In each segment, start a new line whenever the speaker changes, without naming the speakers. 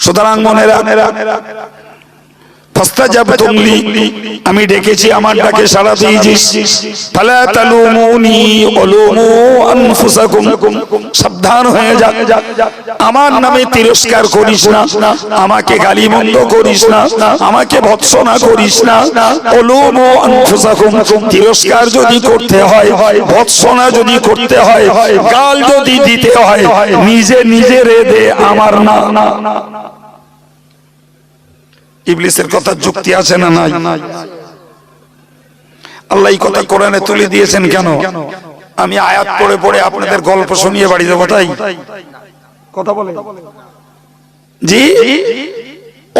সুতরাং মনেরা আমি ডেকেছি, আমার ডাকে সাড়া দিয়েছিস। ফালা তালুমুনি ওয়ালুমু আনফুসাকুম, সাবধান হয়ে যা, আমার নামে তিরস্কার করিস না, আমাকে গালিমন্দ করিস না, আমাকে ভৎসনা করিস না। ওয়ালুমু আনফুসাকুম, তিরস্কার যদি করতে হয়, ভৎসনা যদি করতে হয়, গাল যদি দিতে হয়, নিজে নিজে রে দে, আমার না। ইবলিসের কথা যুক্তি আছে না নাই? আল্লাহ এই কথা কোরআনে তুলে দিয়েছেন কেন? আমি আয়াত পড়ে পড়ে আপনাদের গল্প শুনিয়ে বাড়ি দেবো তাই কথা বলে? জি,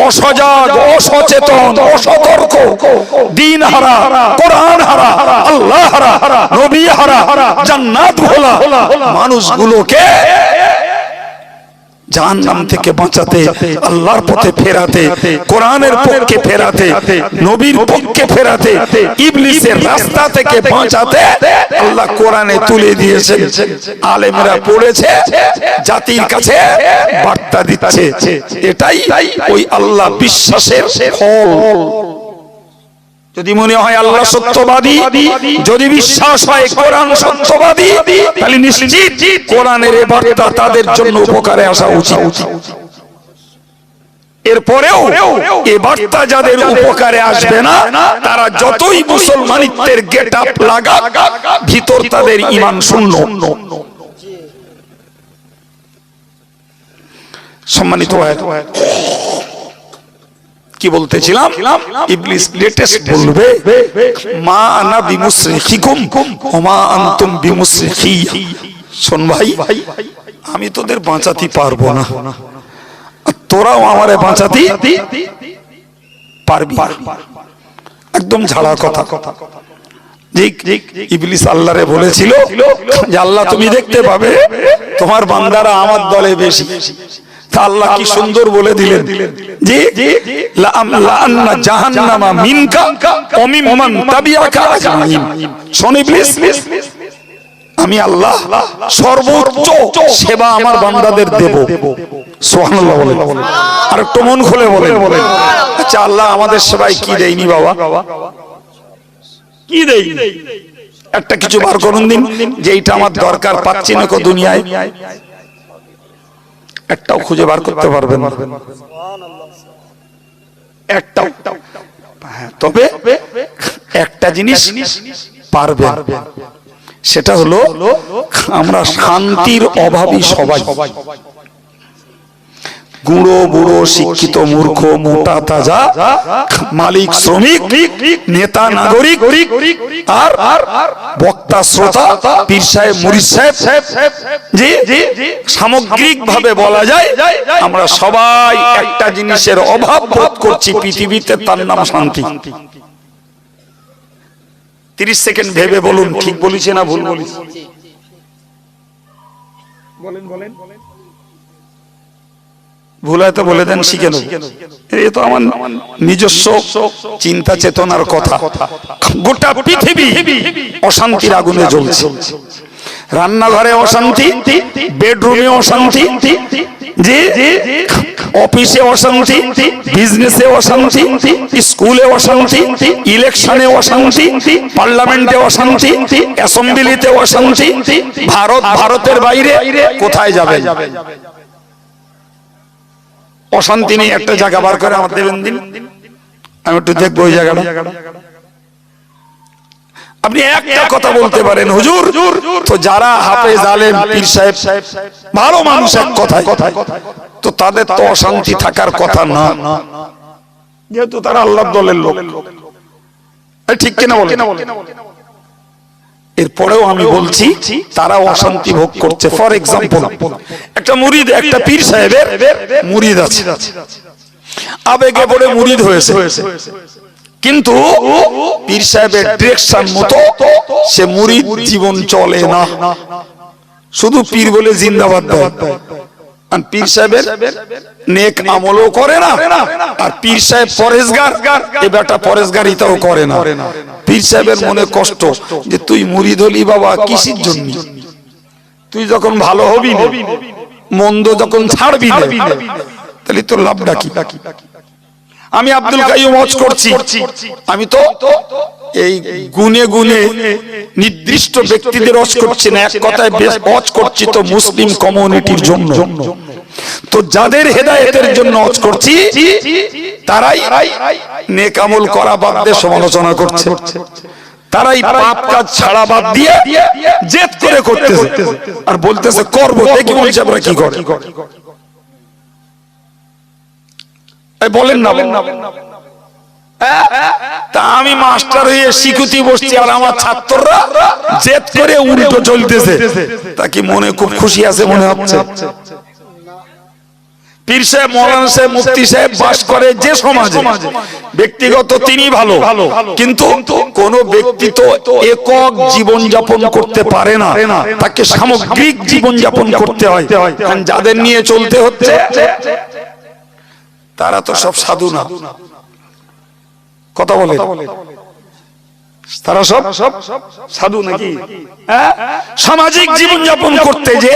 অসজাগ, অসচেতন, অসতর্ক, দিন হারা, কোরআন হারা, আল্লাহ হারা, নবী হারা, জান্নাত ভোলা মানুষগুলোকে জাহান্নাম থেকে বাঁচাতে, আল্লাহর পথে ফেরাতে, কোরআনের পক্ষে ফেরাতে, নবীর পক্ষে ফেরাতে, ইবলিসের রাস্তা থেকে বাঁচাতে আল্লাহ কোরআনে তুলে দিয়েছেন। আলেমরা পড়েছে, জাতির কাছে বার্তা দিচ্ছে। এটাই ওই আল্লাহ বিশ্বাসের ফল। যদি মনে হয় আল্লাহ সত্যবাদী, যদি বিশ্বাস হয় কোরআন সত্যবাদী, তাহলে নিশ্চিত কোরআনের এই বার্তা তাদের জন্য উপকারে আসা উচিত। এরপরেও এই বার্তা যাদের উপকারে আসবে না, তারা যতই মুসলমানিত্বের গেটআপ লাগাক, ভিতর তাদের ঈমান শূন্য। সম্মানিত হয়, কি বলতেছিলাম? ইবলিস লেটেস্ট বলবে, মা আনা বিমুসরিখিকুম ওয়া মা আনতুম বিমুসরিখি। শোন ভাই, আমি তোদের বাঁচাতে পারবো না, তোরাও আমারে বাঁচাতে পারবি। একদম ঝাড়া কথা। ইবলিস আল্লাহরে বলেছিল যে আল্লাহ তুমি দেখতে পাবে তোমার বান্দারা আমার দলে বেশি। আল্লাহ কি সুন্দর বলে দিলেন যে লাআমলা জাহান্নামা মিনকা ওয়া মিম্মান তাবিআকা আজমাইন। শোন ইবলিস, আমি আল্লাহ সর্বোচ্চ সেবা আমার বান্দাদের দেব। সুবহানাল্লাহ বলেন, আর একটু মন খুলে বলেন। আচ্ছা, আল্লাহ আমাদের সেবায় কি দেয়নি বাবা? কি দেই? একটা কিছু বার করুন দিন যে এইটা আমার দরকার, পাচ্ছি না কো দুনিয়ায়। একটাও খুঁজে বার করতে পারবেন না, একটাও। তবে একটা জিনিস পারবেন, সেটা হলো আমরা শান্তির অভাবী সবাই। গুঁড়ো বুড়ো, শিক্ষিত মূর্খ, মোটা তাজা, মালিক শ্রমিক, নেতা নাগরিক, আর বক্তা শ্রোতা, পীর সাহেব মুরিদ সাহেব, যে সামগ্রিক ভাবে বলা যায় আমরা সবাই একটা জিনিসের অভাব বোধ করছি পৃথিবীতে, তার নাম শান্তি। 30 সেকেন্ড ভেবে বলুন, ঠিক বলেছি না ভুল বলেছি? বলেন বলেন। ভুল হয়তো বলে দেন, শিখে নেব। এই তো আমার নিজস্ব চিন্তা চেতনার কথা। গোটা পৃথিবী অশান্তির আগুনে জ্বলছে। রান্নাঘরে অশান্তি, বেডরুমে অশান্তি, যে অফিসে অশান্তি, বিজনেসে অশান্তি, স্কুলে অশান্তি, ইলেকশনে অশান্তি, পার্লামেন্টে অশান্তি, অ্যাসেম্বলিতে অশান্তি। ভারতের বাইরে কোথায় যাবে? অশান্তি নেই, একটা জায়গা বার করে আমার দেবেন দিন, আমি একটু দেখবো ওই জায়গাটা। আপনি একটা কথা বলতে পারেন, হুজুর তো যারা হাফেজ আলেম পীর সাহেব ভালো মানুষ, এক কথায় তো তাদের তো অশান্তি থাকার কথা না, যেহেতু তারা আল্লাহর দলের লোক। ঠিক কিনা বলেন? এরপরেও আমি বলছি তারা অশান্তি ভোগ করছে। ফর এক্সাম্পল, একটা মুরিদ, একটা পীর সাহেবের মুরিদ আছে, আবেগে পড়ে মুরিদ হয়েছে, কিন্তু পীর সাহেবের ডিরেকশন মতো সে মুরিদ জীবন চলে না, শুধু পীর বলে জিন্দাবাদ দেয়। আর পীর সাহেবের নেক আমলও করে না, আর পীর সাহেব পরেশগার, এ বেটা পরেশগারিতাও করে না। পীর সাহেবের মনে কষ্ট যে তুই মুরিদ হলি বাবা কিসের জন্য? তুই যখন ভালো হবি মন্দ যখন ছাড়বি তাহলে তোর লাভটা কি? আমি আব্দুল কাইয়ুম ওয়াজ করছি, আমি তো এই গুনে গুনে নির্দিষ্ট ব্যক্তিদের ওয়াজ করছি না, এক কথায় বেশ ওয়াজ করছি তো মুসলিম কমিউনিটির জন্য। তো যাদের হেদায়েতের জন্য ওয়াজ করছি তারাই নেক আমল করা বাদ দিয়ে সমালোচনা করছে, তারাই পাপ কাজ ছাড়া বাদ দিয়ে জেদ করে করতেছে আর বলতেছে করব, দেখি বলছে আমরা কি করে। বলেন না, তা আমি মাস্টার হয়ে শিখুতি বসছি আর আমার ছাত্ররা জেদ করে উল্টো চলতেছে, তা কি মনে খুব খুশি আছে মনে হচ্ছে? পীর সাহেব, মৌলানা সাহেব, মুফতি সাহেব বাস করে যে সমাজে, ব্যক্তিগত তিনি ভালো, কিন্তু কোন ব্যক্তি তো একক জীবন যাপন করতে পারে না, তাকে সামগ্রিক জীবন যাপন করতে হয়। কারণ যাদের নিয়ে চলতে হচ্ছে তারা তো সব সাধু না, কথা বলে, তারা সব সাধু নাকি? সামাজিক জীবন যাপন করতে যে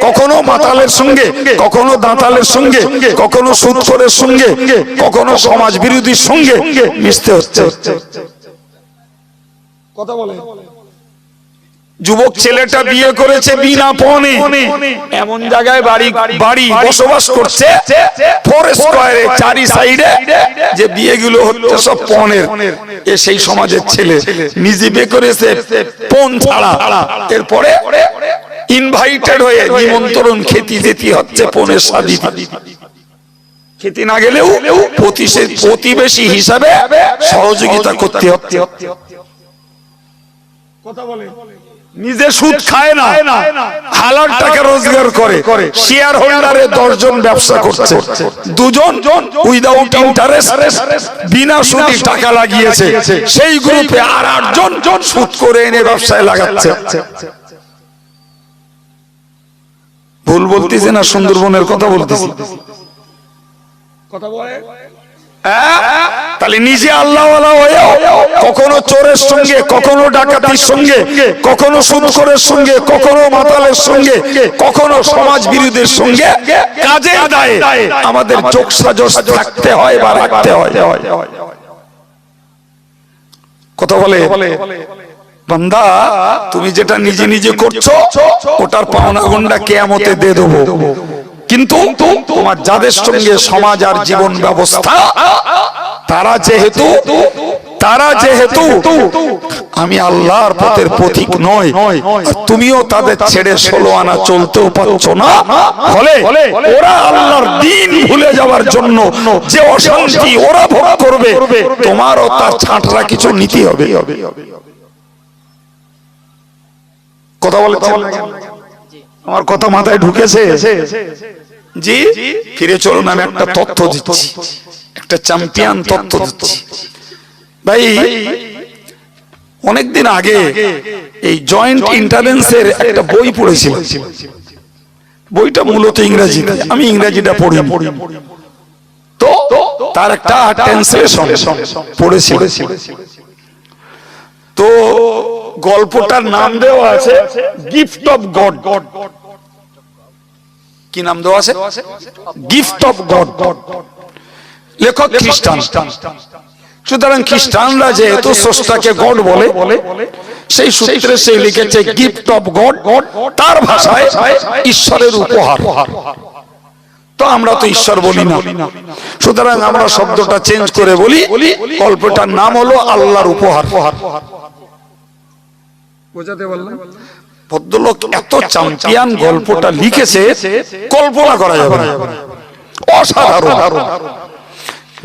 কখনো মাতালের সঙ্গে, কখনো দাঁতালের সঙ্গে, কখনো সুদখোরের সঙ্গে, কখনো সমাজ বিরোধীর সঙ্গে মিশতে হচ্ছে, কথা বলে। যুবক ছেলেটা বিয়ে করেছে বিনা পণে, এমন জায়গায় বাড়ি বসবাস করছে ফরেস্ট স্কয়ারে চারি সাইডে, যে বিয়েগুলো হচ্ছে সব পণের। এ সেই সমাজের ছেলে, নিজে বিয়ে করেছে পণ ছাড়া, এরপরে ইনভাইটেড হয়ে নিমন্ত্রণ খেতে যেতে হচ্ছে পণের শাদী। খেতে না গেলেও প্রতিবেশী হিসাবে সহযোগিতা করতে হচ্ছে, কথা বলে। নিজে সুদ খায় না, হালাল টাকা রোজগার করে, শেয়ার হোল্ডারে 10 জন ব্যবসা করছে, 2 জন উইদাউট ইন্টারেস্ট বিনা সুদে টাকা লাগিয়েছে, সেই গ্রুপে আর 8 জন সুদ করে এনে ব্যবসায় লাগাচ্ছে। ভুল বলতেছে না সুন্দরবনের কথা বলতেছি, কথা বলে। তাহলে নিজে আল্লাহওয়ালা হয়ে কখনো চোরের সঙ্গে, কখনো ডাকাতির সঙ্গে, কখনো সুদখোরের সঙ্গে, কখনো মাতালের সঙ্গে, কখনো সমাজ বিরোধীর সঙ্গে কাজের দায়ে আমাদের যোগসাজশ থাকতে হয় বা রাখতে হয়, কথা বলে। বান্দা, তুমি যেটা নিজে নিজে করছো ওটার পাওনা গন্ডা কিয়ামতে দিয়ে দেবো, কিন্তু তোমার যাদের সঙ্গে সমাজ আর জীবন ব্যবস্থা, তারা যেহেতু আমি আল্লাহর পথের পথিক নয়, তুমিও তাদের ছেড়ে 16 আনা চলতেও পারছো না, ফলে ওরা আল্লাহর দ্বীন ভুলে যাওয়ার জন্য যে অশান্তি ওরা ভোগ করবে, তোমারও তার ছাঁটরা কিছু নিতে হবে, কথা বলে। আমার কথা মাথায় ঢুকেছে? জি, ফিরে চলুন, আমি একটা তথ্য দিচ্ছি, একটা চ্যাম্পিয়ন তথ্য দিচ্ছি। ভাই, অনেকদিন আগে এই জয়েন্ট এন্ট্রান্সের একটা বই পড়েছিলাম, বইটা মূলত ইংরেজিতে, আমি ইংরেজিটা পড়ি, তো তার একটা ট্রান্সলেশন পড়েছিল। তো গল্পটার নাম দেওয়া আছে গিফট অফ গড। কি নাম দেওয়া আছে? Gift of god. লেখক খ্রিস্টান। সুতরাং খ্রিস্টানরা যেহেতু স্রষ্টাকে গড বলে, সেই সূত্রে সে লিখেছে গিফট অফ গড, তার ভাষায় ঈশ্বরের উপহার। তো আমরা তো ঈশ্বর বলি না, সুতরাং আমরা শব্দটা চেঞ্জ করে বলি, গল্পটার নাম হলো আল্লাহর উপহার। বোঝাতে পারলাম? ভদ্রলোক এত চ্যাম্পিয়ন গল্পটা লিখেছে, কল্পনা করা যাবে না, অসাধারণ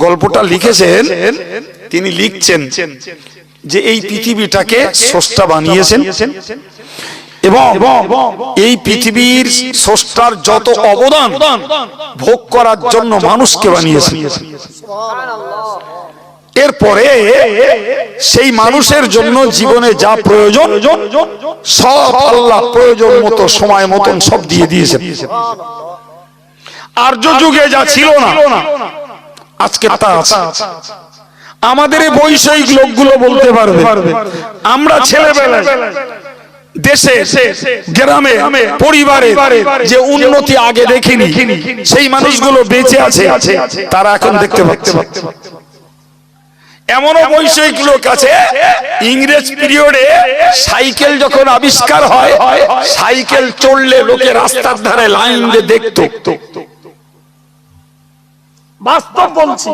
গল্পটা লিখেছেন। তিনি লিখছেন যে এই পৃথিবীটাকে স্রষ্টা বানিয়েছেন এবং এই পৃথিবীর স্রষ্টার যত অবদান ভোগ করার জন্য মানুষকে বানিয়েছেন। এরপরে সেই মানুষের জন্য জীবনে যা প্রয়োজন সব আল্লাহ প্রয়োজন মতো সময় মতন সব দিয়ে দিয়েছেন। আর্য যুগে যা ছিল না আজকে তা আছে। আমাদের এই বৈষয়িক লোকগুলো বলতে পারবে, আমরা ছেলেবেলায় দেশে গ্রামে পরিবারে যে উন্নতি আগে দেখিনি সেই মানুষগুলো বেঁচে আছে, তারা এখন দেখতে পাচ্ছে। এমনও বৈষয়িক লোক আছে, ইংরেজ পিরিয়ডে সাইকেল যখন আবিষ্কার হয়, সাইকেল চললে লোকে রাস্তার ধারে লাইন দিয়ে দেখতো। বাস্তব বলছি।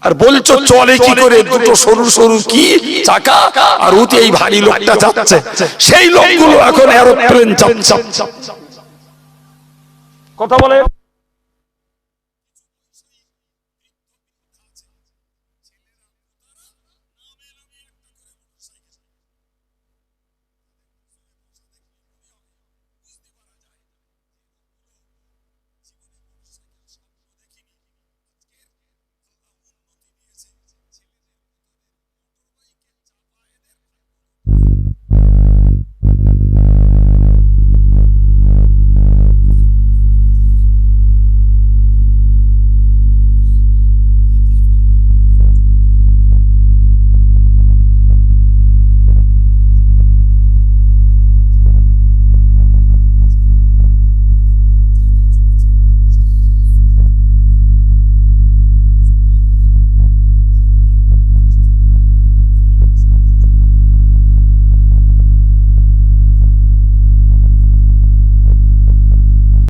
আর বলছো চলে কি করে, দুটো সরু সরু কি চাকা, আর উঠে এই ভারী লোকটা যাচ্ছে। সেই লোকগুলো এখন এরোপ্লেন চাপ। কথা বলে।